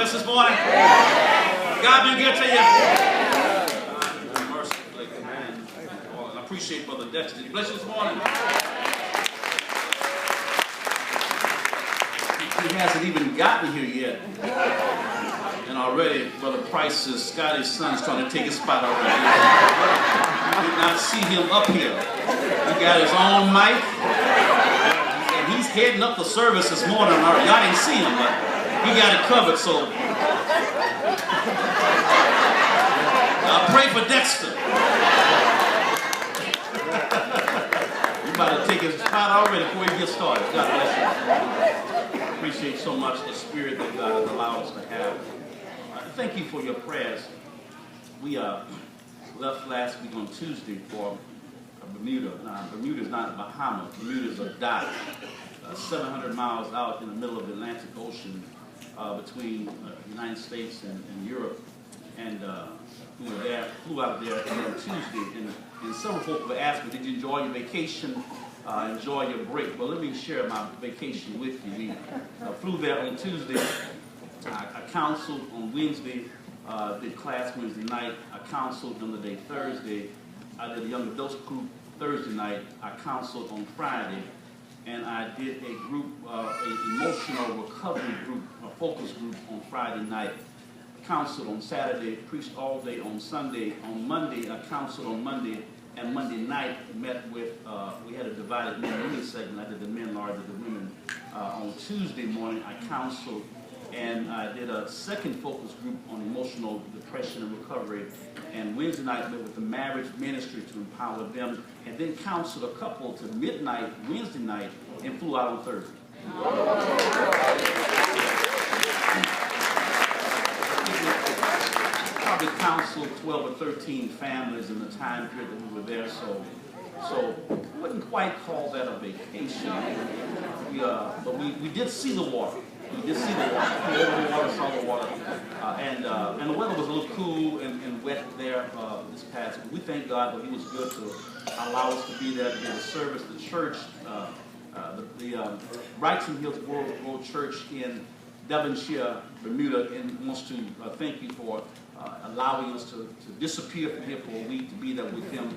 blessed this morning? God been good to you? Mercifully, amen. I appreciate Brother Dexter. Did he bless you this morning? He hasn't even gotten here yet. And already, Brother Price's Scotty's son's trying to take his spot already. You did not see him up here. He got his own mic. And he's heading up the service this morning. Y'all didn't see him, but he got it covered, so pray for Dexter. You about to take his spot already before he gets started. God bless you. I appreciate so much the spirit that God has allowed us to have. Thank you for your prayers. We left last week on Tuesday for Bermuda. Bermuda is not Bahamas. Bermuda is a dot 700 miles out in the middle of the Atlantic Ocean between the United States and Europe. And we were there, flew out there on Tuesday. And several folks were asking, did you enjoy your vacation? Enjoy your break? Well, let me share my vacation with you. We flew there on Tuesday. I counseled on Wednesday, did class Wednesday night. I counseled on the day Thursday. I did a young adults group Thursday night. I counseled on Friday. And I did a group, an emotional recovery group, a focus group on Friday night. I counseled on Saturday, preached all day on Sunday. On Monday, I counseled on Monday. And Monday night, met with, we had a divided men and women segment. I did the men, Laura did the women. On Tuesday morning, I counseled. And I did a second focus group on emotional depression and recovery. And Wednesday night, I met with the marriage ministry to empower them. And then counseled a couple to midnight Wednesday night and flew out on Thursday. Probably counseled 12 or 13 families in the time period that we were there. So I wouldn't quite call that a vacation. But we did see the water. We did see the water, flew over the water, saw the water, and the weather was a little cool and wet there this past week. We thank God that He was good to allow us to be there to be able to service the church, the Brighton Hills World Church in Devonshire, Bermuda, and wants to thank you for allowing us to disappear from here for a week to be there with them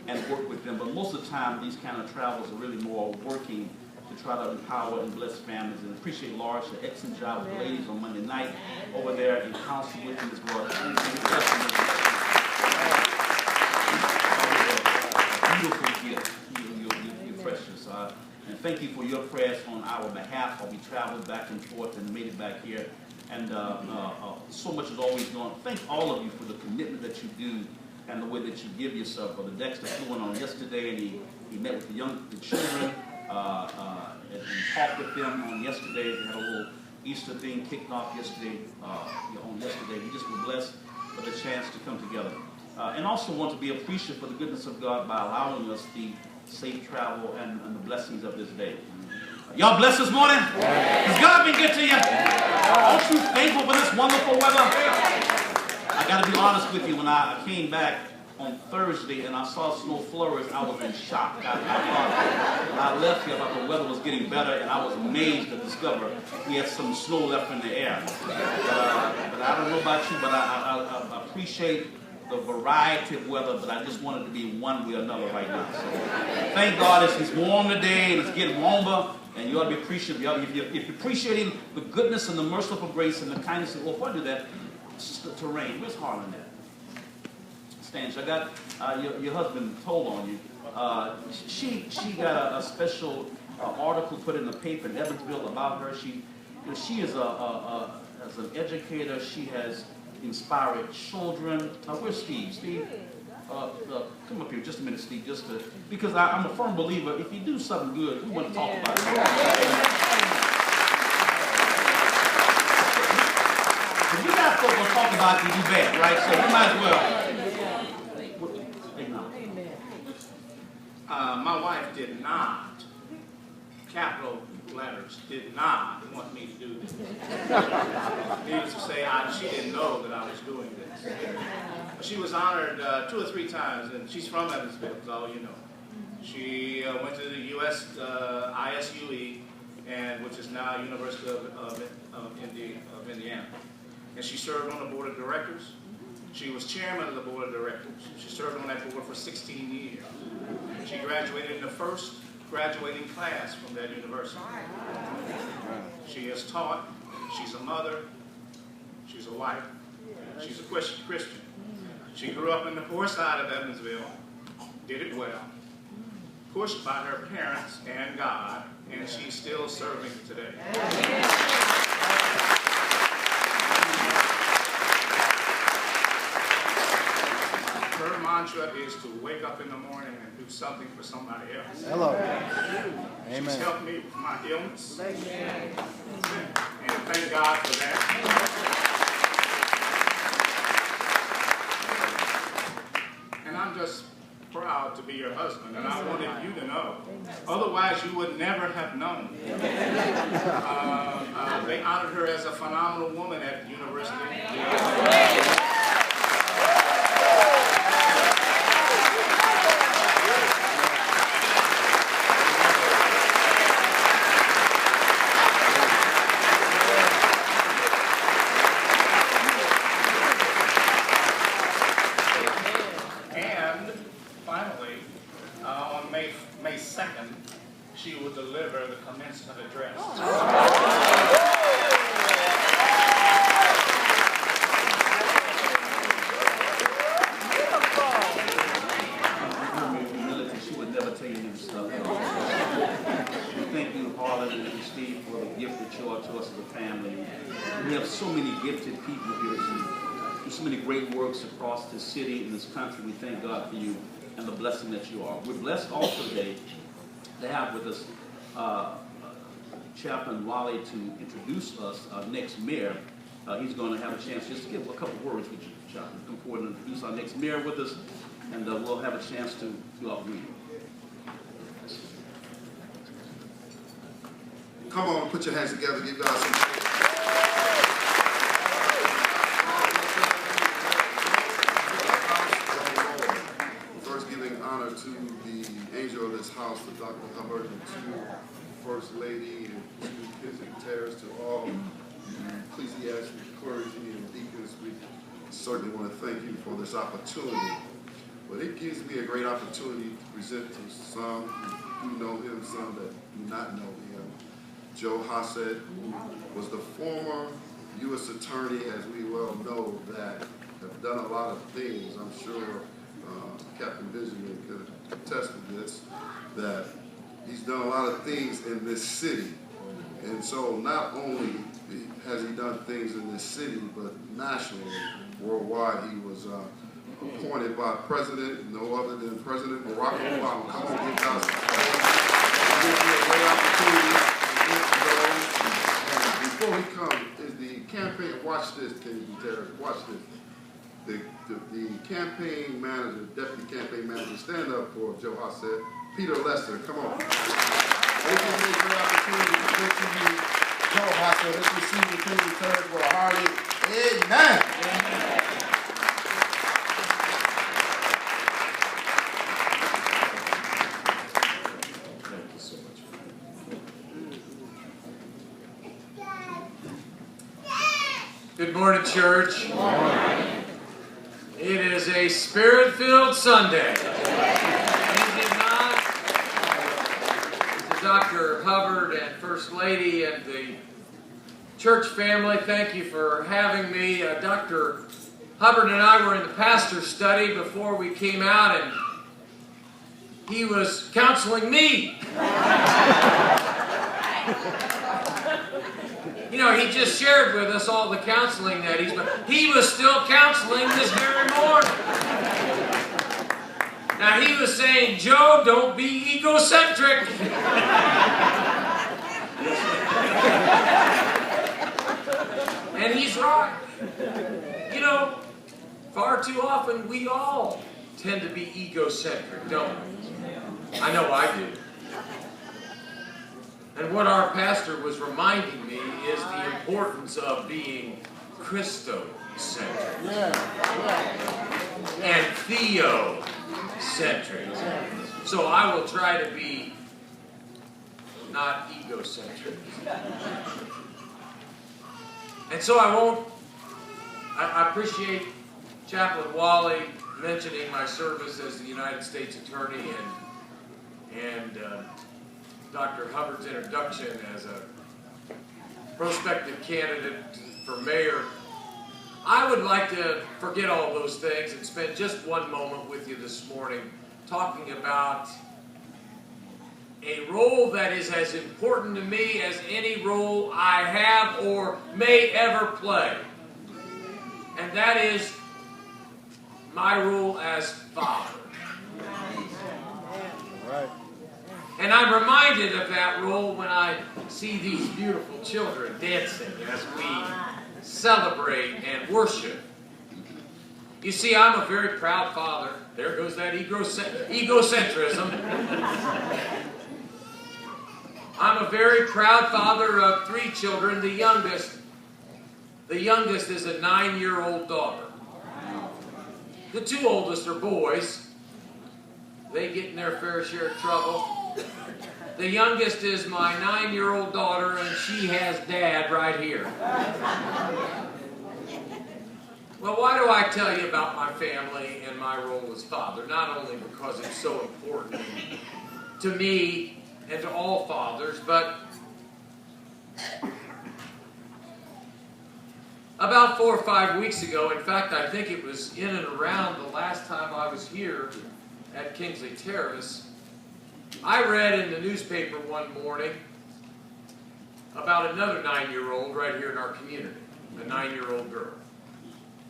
and work with them. But most of the time, these kind of travels are really more working to try to empower and bless families. And appreciate Laura, she did an excellent job with the ladies on Monday night over there and counseling with them as well. Beautiful gift. You're precious. And thank you for your prayers on our behalf while we traveled back and forth and made it back here. And so much is always going on. Thank all of you for the commitment that you do and the way that you give yourself. Brother Dexter flew in on yesterday, and he met with the children. And talked with them on yesterday. They had a little Easter thing kicked off yesterday. On yesterday, we just were blessed for the chance to come together, and also want to be appreciative for the goodness of God by allowing us the safe travel and the blessings of this day. Y'all blessed this morning? Has God been good to you? Aren't you thankful for this wonderful weather? I got to be honest with you. When I came back on Thursday and I saw snow flurries, I was in shock. I left here, I thought the weather was getting better, and I was amazed to discover we had some snow left in the air. But I don't know about you, but I appreciate the variety of weather, but I just wanted to be one way or another right now. So thank God it's warm today and it's getting warmer, and you ought to be appreciative. If you're appreciating the goodness and the merciful grace and the kindness of, well, if I do that, it's just the terrain. Where's Harlan at? I got your husband told on you. She got a special article put in the paper in Evansville about her. She is as an educator. She has inspired children. Where's Steve? Steve, come up here just a minute, Steve. Because I'm a firm believer. If you do something good, we want to talk about it. If we got folks to talk about it, you do bad, right? So we might as well. My wife did not, capital letters, did not want me to do this. Needless to say, she didn't know that I was doing this. She was honored 2 or 3 times, and she's from Evansville, is all you know. She went to the U.S. ISUE, which is now University of Indiana. and she served on the board of directors. She was chairman of the board of directors. She served on that board for 16 years. She graduated in the first graduating class from that university. She has taught. She's a mother. She's a wife. She's a Christian. She grew up in the poor side of Evansville, did it well, pushed by her parents and God, and she's still serving today. Her mantra is to wake up in the morning and do something for somebody else. Hello. Amen. She's helped me with my illness. Amen. And thank God for that. And I'm just proud to be your husband, and I wanted you to know. Otherwise, you would never have known. They honored her as a phenomenal woman at the university. May 2nd, she will deliver the commencement address. She would never tell you this stuff. Thank you, Harlan and Steve, for the gift that you are to us as a family. We have so many gifted people here. So many great works across this city and this country. We thank God for you and the blessing that you are. We're blessed also today to have with us Chaplain Wally to introduce us, our next mayor. He's going to have a chance just to give a couple words with you, Chaplain. Come forward and introduce our next mayor with us, and we'll have a chance to do our reading. Come on, put your hands together, give God some praise. Honor to the angel of this house, to Dr. Hubbard, and to First Lady, and to Kensington Terrace, to all ecclesiastic clergy and deacons. We certainly want to thank you for this opportunity. But it gives me a great opportunity to present to some who do know him, some that do not know him. Joe Hassett, who was the former U.S. attorney, as we well know, that have done a lot of things. I'm sure Captain Benjamin could attest to this, that he's done a lot of things in this city. And so not only has he done things in this city, but nationally, worldwide, he was appointed by President, no other than President Barack Obama. Come on, give God some praise. It gives me a great opportunity to get to know. And before he comes, is the campaign, watch this, Kennedy Terrace, watch this. The campaign manager, deputy campaign manager, stand up for Joe Hassett, Peter Lester, come on. This is a great opportunity to present to you Joe Hassett. Let's receive the Kennedy Terrace with a hearty amen. Thank you so much. Good morning, church. Good morning. It is a Spirit-filled Sunday. Is it not? To Dr. Hubbard and First Lady and the church family, thank you for having me. Dr. Hubbard and I were in the pastor's study before we came out, and he was counseling me. You know, he just shared with us all the counseling that he was still counseling this very morning. Now, he was saying, Joe, don't be egocentric. And he's right. You know, far too often we all tend to be egocentric, don't we? I know I do. And what our pastor was reminding me is the importance of being Christocentric and theocentric. So I will try to be not egocentric. And so I won't I appreciate Chaplain Wally mentioning my service as the United States Attorney and Dr. Hubbard's introduction as a prospective candidate for mayor. I would like to forget all those things and spend just one moment with you this morning talking about a role that is as important to me as any role I have or may ever play. And that is my role as father. Right. And I'm reminded of that role when I see these beautiful children dancing as we celebrate and worship. You see, I'm a very proud father. There goes that egocentrism. I'm a very proud father of 3 children. The youngest is a 9-year-old daughter. The 2 oldest are boys. They get in their fair share of trouble. The youngest is my 9-year-old daughter, and she has dad right here. Well, why do I tell you about my family and my role as father? Not only because it's so important to me and to all fathers, but about 4 or 5 weeks ago, in fact, I think it was in and around the last time I was here at Kingsley Terrace, I read in the newspaper one morning about another 9-year-old right here in our community, a 9-year-old girl.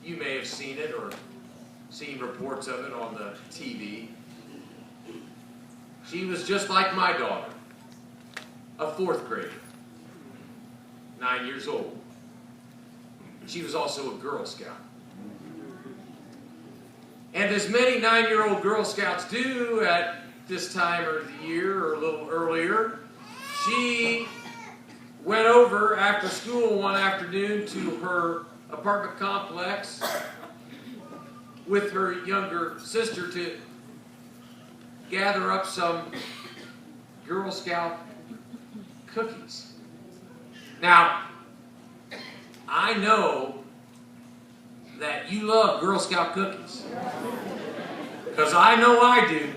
You may have seen it or seen reports of it on the TV. She was just like my daughter, a 4th grader, 9 years old. She was also a Girl Scout. And as many 9-year-old Girl Scouts do at this time of the year or a little earlier, she went over after school one afternoon to her apartment complex with her younger sister to gather up some Girl Scout cookies. Now, I know that you love Girl Scout cookies, because I know I do.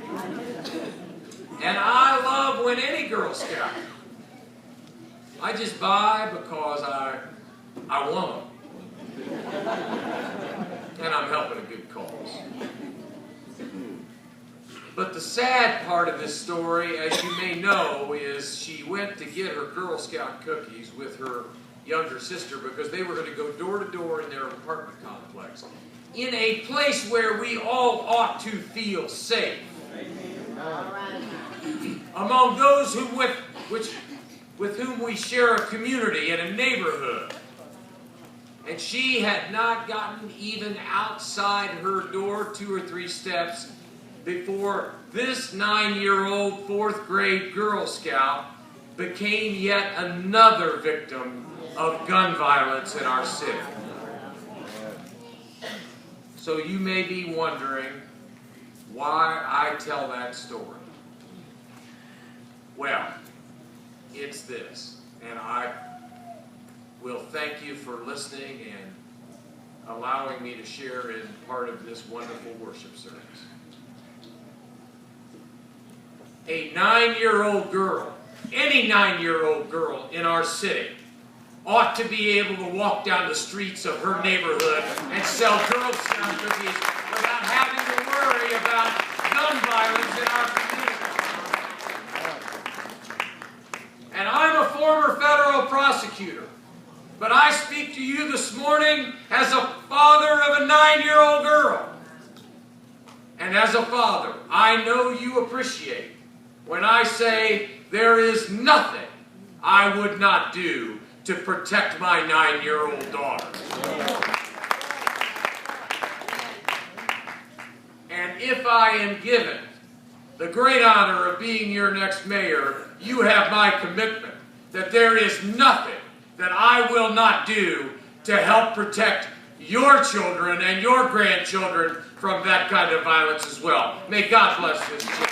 And I love when any Girl Scout, I just buy because I want them. And I'm helping a good cause. But the sad part of this story, as you may know, is she went to get her Girl Scout cookies with her younger sister because they were going to go door to door in their apartment complex, in a place where we all ought to feel safe. Among those with whom we share a community and a neighborhood. And she had not gotten even outside her door 2 or 3 steps before this 9-year-old 4th grade Girl Scout became yet another victim of gun violence in our city. So you may be wondering why I tell that story. Well, it's this, and I will thank you for listening and allowing me to share in part of this wonderful worship service. A 9-year-old girl, any 9-year-old girl in our city, ought to be able to walk down the streets of her neighborhood and sell Girl Scout cookies without having to worry about gun violence in our community. And I'm a former federal prosecutor, but I speak to you this morning as a father of a 9-year-old girl. And as a father, I know you appreciate when I say there is nothing I would not do to protect my 9-year-old daughter. And if I am given the great honor of being your next mayor, you have my commitment that there is nothing that I will not do to help protect your children and your grandchildren from that kind of violence as well. May God bless this church.